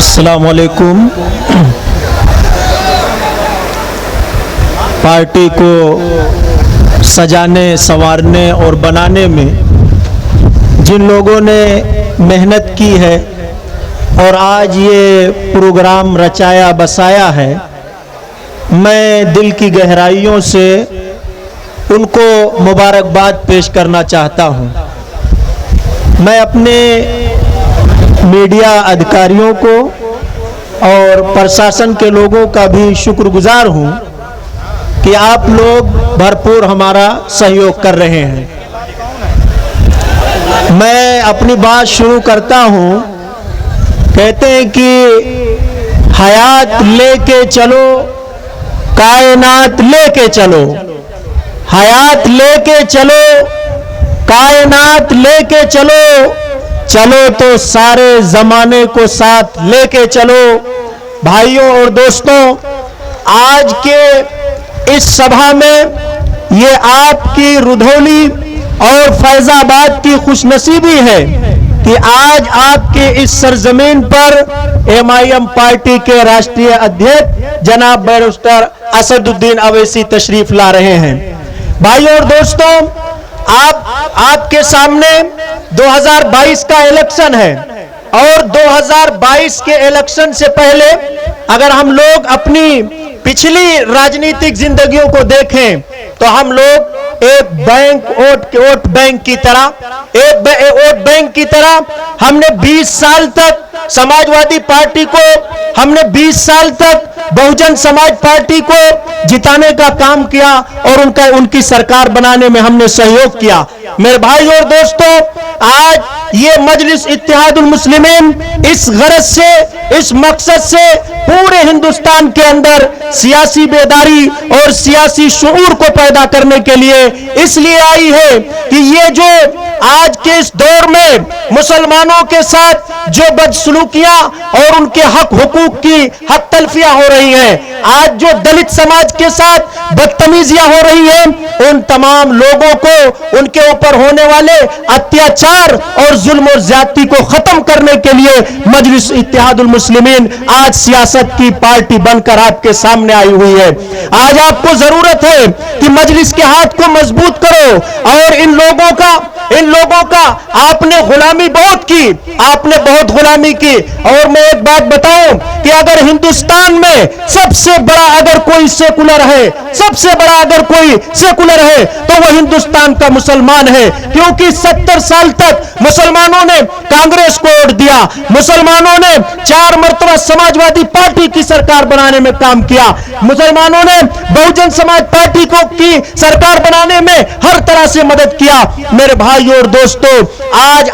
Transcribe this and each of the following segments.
अस्सलाम वालेकुम। पार्टी को सजाने, संवारने और बनाने में जिन लोगों ने मेहनत की है और आज ये प्रोग्राम रचाया बसाया है, मैं दिल की गहराइयों से उनको मुबारकबाद पेश करना चाहता हूँ। मैं अपने मीडिया अधिकारियों को और प्रशासन के लोगों का भी शुक्रगुजार हूँ कि आप लोग भरपूर हमारा सहयोग कर रहे हैं। मैं अपनी बात शुरू करता हूँ। कहते हैं कि हयात लेके चलो, कायनात लेके चलो, हयात लेके चलो, कायनात लेके चलो, चलो तो सारे जमाने को साथ लेके चलो। भाइयों और दोस्तों, आज के इस सभा में ये आपकी रुधौली और फैजाबाद की खुशनसीबी है कि आज आपके इस सरजमीन पर MIM पार्टी के राष्ट्रीय अध्यक्ष जनाब बैरिस्टर असदुद्दीन अवैसी तशरीफ ला रहे हैं। भाइयों और दोस्तों, आपके सामने 2022 का इलेक्शन है और 2022 के इलेक्शन से पहले अगर हम लोग अपनी पिछली राजनीतिक जिंदगियों को देखें तो हम लोग एक वोट बैंक की तरह हमने 20 साल तक समाजवादी पार्टी को, हमने 20 साल तक बहुजन समाज पार्टी को जिताने का काम किया और उनकी सरकार बनाने में हमने सहयोग किया। मेरे भाई और दोस्तों, आज ये मजलिस इत्तेहादुल मुस्लिमीन इस गरज से, इस मकसद से पूरे हिंदुस्तान के अंदर सियासी बेदारी और सियासी शऊर को पैदा करने के लिए इसलिए आई है कि ये जो आज के इस दौर में मुसलमानों के साथ जो बदसलूकियां और उनके हक हुकूक की हक तलफियां हो रही हैं, आज जो दलित समाज के साथ बदतमीजियां हो रही हैं, उन तमाम लोगों को उनके ऊपर होने वाले अत्याचार और जुल्म और ज्यादती को खत्म करने के लिए मजलिस इत्तेहादुल मुस्लिमीन आज सियासत की पार्टी बनकर आपके सामने आई हुई है। आज आपको जरूरत है कि मजलिस के हाथ को मजबूत करो और इन लोगों का आपने गुलामी बहुत की, आपने बहुत गुलामी की। और मैं एक बात बताऊं कि अगर हिंदुस्तान में सबसे बड़ा अगर कोई सेकुलर है, सबसे बड़ा अगर कोई सेकुलर है तो वह हिंदुस्तान का मुसलमान है, क्योंकि 70 साल तक मुसलमानों ने कांग्रेस को वोट दिया, मुसलमानों ने 4 मरतबा समाजवादी पार्टी की सरकार बनाने में काम किया, मुसलमानों ने बहुजन समाज पार्टी को की सरकार बनाने में हर तरह से मदद किया। मेरे भाई और दोस्तों, आज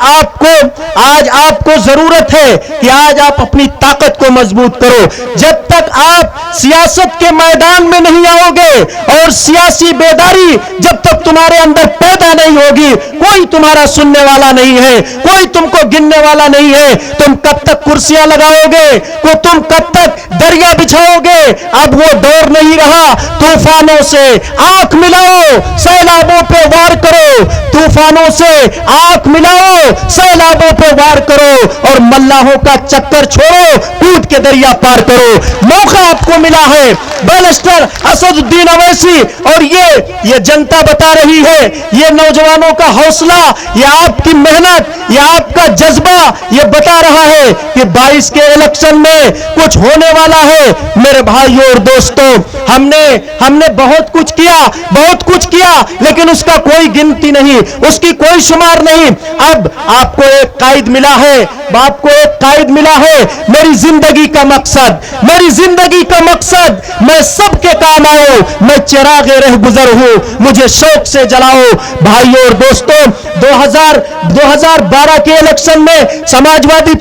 आपको जरूरत है कि आज आप अपनी ताकत को मजबूत करो। जब तक आप सियासत के मैदान में नहीं आओगे और सियासी बेदारी जब तक तुम्हारे अंदर पैदा नहीं होगी, कोई तुम्हारा सुनने वाला नहीं है, कोई तुमको गिनने वाला नहीं है। तुम कब तक कुर्सियां लगाओगे, तुम कब तक दरिया बिछाओगे? अब वो दौर नहीं रहा। तूफानों से आंख मिलाओ, सैलाबों पे वार करो, तूफानों से आंख मिलाओ, सैलाबों पे वार करो और मल्लाहों का चक्कर छोड़ो, कूद के दरिया पार करो। मौका आपको मिला है बैरिस्टर असदुद्दीन अवैसी, और ये जनता बता रही है, ये नौजवानों का हौसला, ये आपकी मेहनत, ये आपका जज्बा ये बता रहा है कि 22 के इलेक्शन में कुछ होने वाला है। मेरे भाइयों और दोस्तों, हमने बहुत कुछ किया, लेकिन उसका कोई गिनती नहीं, उसकी कोई शुमार नहीं। अब आपको एक कायद मिला है, मेरी जिंदगी का मकसद मैं सबके काम आऊं, मैं चिराग रह गुजर हूं, मुझे शौक से जलाओ। भाइयों और दोस्तों, 2012 के इलेक्शन में समाजवादी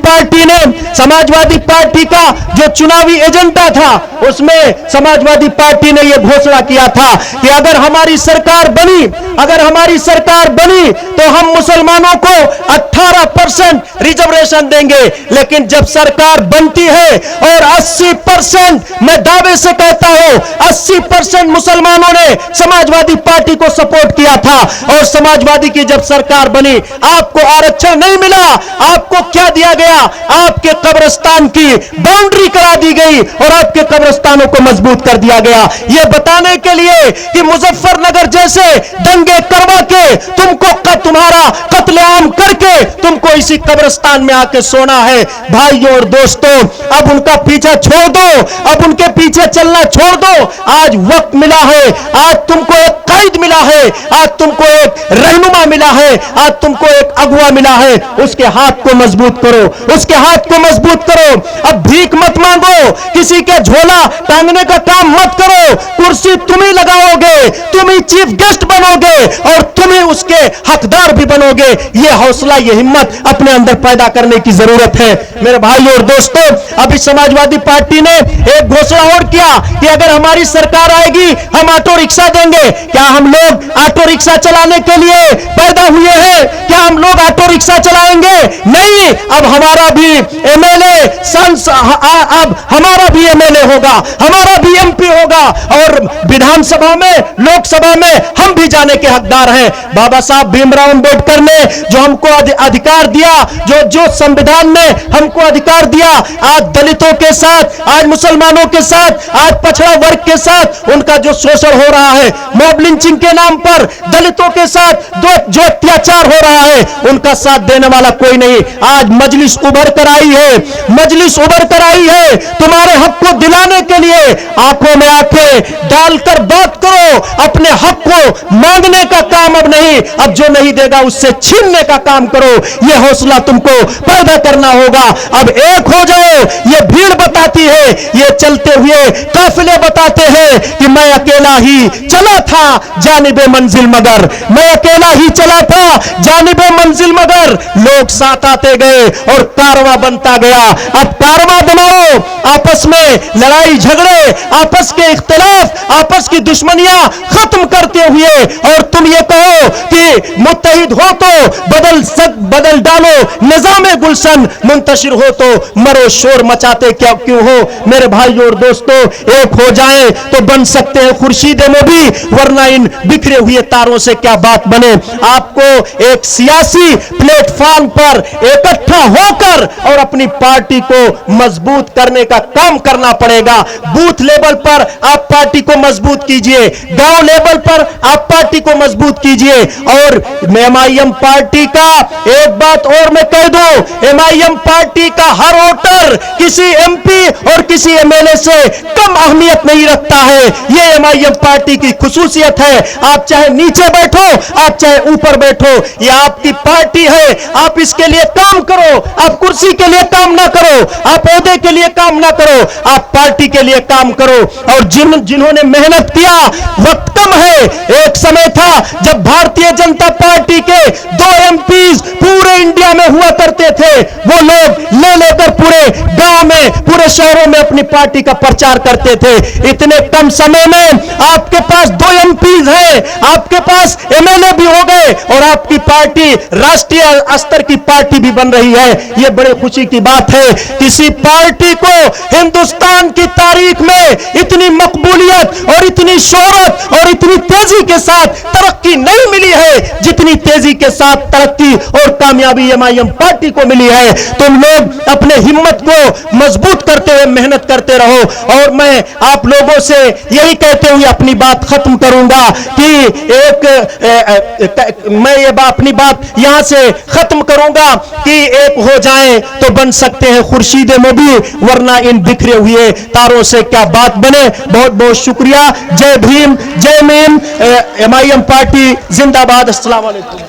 पार्टी का जो चुनावी एजेंडा था, उसमें समाजवादी पार्टी ने यह घोषणा किया था कि अगर हमारी सरकार बनी तो हम मुसलमानों को 18% रिजर्वेशन देंगे। लेकिन जब सरकार बनती है और 80%, मैं दावे से कहता हूं 80% मुसलमानों ने समाजवादी पार्टी को सपोर्ट किया था और समाजवादी की जब सरकार बनी आपको आरक्षण नहीं मिला, आपको क्या दिया गया? आपके कब्रिस्तान की बाउंड्री करा दी गई और आपके कब्रिस्तानों को मजबूत कर दिया गया, यह बताने के लिए कि मुजफ्फरनगर जैसे दंगे करवा के तुमको तुम्हारा कत्लेआम करके तुमको इसी कब्रिस्तान में आके सोना है। भाइयों और दोस्तों, अब उनका पीछा छोड़ दो, अब उनके पीछे चलना छोड़ दो। आज वक्त मिला है, आज तुमको एक कायद मिला है, आज तुमको एक रहनुमा मिला है, आज तुमको एक अगुवा मिला है। उसके हाथ को मजबूत करो, उसके हाथ को मजबूत करो। अब भीख मत मांगो, किसी के झोला टांगने का काम मत करो। कुर्सी तुम ही लगाओगे, तुम ही चीफ गेस्ट बनोगे और तुम ही उसके हकदार भी बनोगे। यह हौसला, यह हिम्मत अपने अंदर पैदा करने की जरूरत है। मेरे भाइयों और दोस्तों, अभी समाजवादी पार्टी ने एक घोषणा और किया कि अगर हमारी सरकार आएगी हम ऑटो रिक्शा देंगे। क्या हम लोग ऑटो रिक्शा चलाने के लिए पैदा हुए हैं? क्या हम लोग ऑटो रिक्शा चलाएंगे? नहीं। अब हमारा भी एमएलए अब हमारा भी एमएलए होगा, हमारा भी एमपी होगा और विधानसभा में, लोकसभा में हम भी जाने के हकदार हैं। बाबा साहब भीमराव अंबेडकर ने जो हमको अधिकार दिया, जो संविधान ने हमको अधिकार दिया, आज दलितों के साथ, आज मुसलमानों के साथ, आज पछड़ा वर्ग के साथ उनका जो शोषण हो रहा है, मॉब लिंचिंग के नाम पर दलितों के साथ जो अत्याचार हो रहा है, उनका साथ देने वाला कोई नहीं। आज मजलिस उभर कर आई है, मजलिस उभर कर आई है तुम्हारे हक को दिलाने के लिए। आंखों में आंखें डालकर बात करो, अपने हक को मांगने का काम अब नहीं, अब जो नहीं देगा उससे छीनने का काम करो। यह हौसला तुमको पैदा करना होगा। अब एक हो जाओ। यह भीड़ बताती है, ये चलते हुए काफिले बताते हैं कि मैं अकेला ही चला था जानिबे मंजिल मगर, मैं अकेला ही चला था जानिबे मंजिल मगर, लोग साथ आते गए और कारवां बनता गया। अब कारवां बनाओ, आपस में लड़ाई झगड़े, आपस के इख्तिलाफ, आपस की दुश्मनियां खत्म करते हुए और तुम ये कहो कि मुत्तहिद हो तो बदल डालो निजामे गुलशन, मुंतशिर हो तो मरो शोर मचाते क्यों हो। मेरे भाइयों और दोस्तों, एक हो जाएं तो बन सकते हैं खुर्शीद नबी, वरना इन बिखरे हुए तारों से क्या बात बने। आपको एक सियासी प्लेटफॉर्म पर इकट्ठा होकर और अपनी पार्टी को मजबूत करने का काम करना पड़ेगा। बूथ लेवल पर आप पार्टी को मजबूत कीजिए, गांव लेवल पर आप पार्टी को मजबूत कीजिए। और एमआईएम पार्टी का एक बात और मैं कह दूं, एमआईएम पार्टी का हर वोटर किसी एमपी और किसी एमएलए से कम अहमियत नहीं रखता है। यह एमआईएम पार्टी की खुसूसियत है। आप चाहे नीचे बैठो, आप चाहे ऊपर बैठो, यह आपकी पार्टी है। आप इसके लिए काम करो, आप कुर्सी के लिए काम ना करो, आप ओहदे के लिए काम ना करो, आप पार्टी के लिए काम करो। और जिन्होंने मेहनत किया, वक्त कम है। एक समय था जब भारतीय जनता पार्टी के 2 एमपीज पूरे इंडिया में हुआ करते थे। वो लोग ले लेकर पूरे गांव में, पूरे शहरों में अपनी पार्टी का प्रचार करते थे। इतने कम समय में आपके पास 2 एमपीज हैं, आपके पास एमएलए भी हो गए और आपकी पार्टी राष्ट्रीय स्तर की पार्टी भी बन रही है। यह बड़े खुशी की बात है। किसी पार्टी को हिंदुस्तान की तारीख में इतनी मकबूलियत और इतनी शोहरत और इतनी तेजी के साथ तरक्की नहीं मिली है जितनी तेजी के साथ तरक्की और कामयाबी एमआईएम पार्टी को मिली है। तुम लोग अपने हिम्मत को मजबूत करते हुए मेहनत करते रहो। और मैं आप लोगों से यही कहते हुए अपनी बात खत्म करूंगा कि मैं ये अपनी बात यहां से खत्म करूंगा कि एक हो जाएं तो बन सकते हैं खुर्शीद नबी, वरना इन बिखरे हुए तारों से क्या बात बने। बहुत बहुत शुक्रिया। जय भीम, जय मीम, एमआईएम पार्टी जिंदाबाद। अस्सलाम वालेकुम।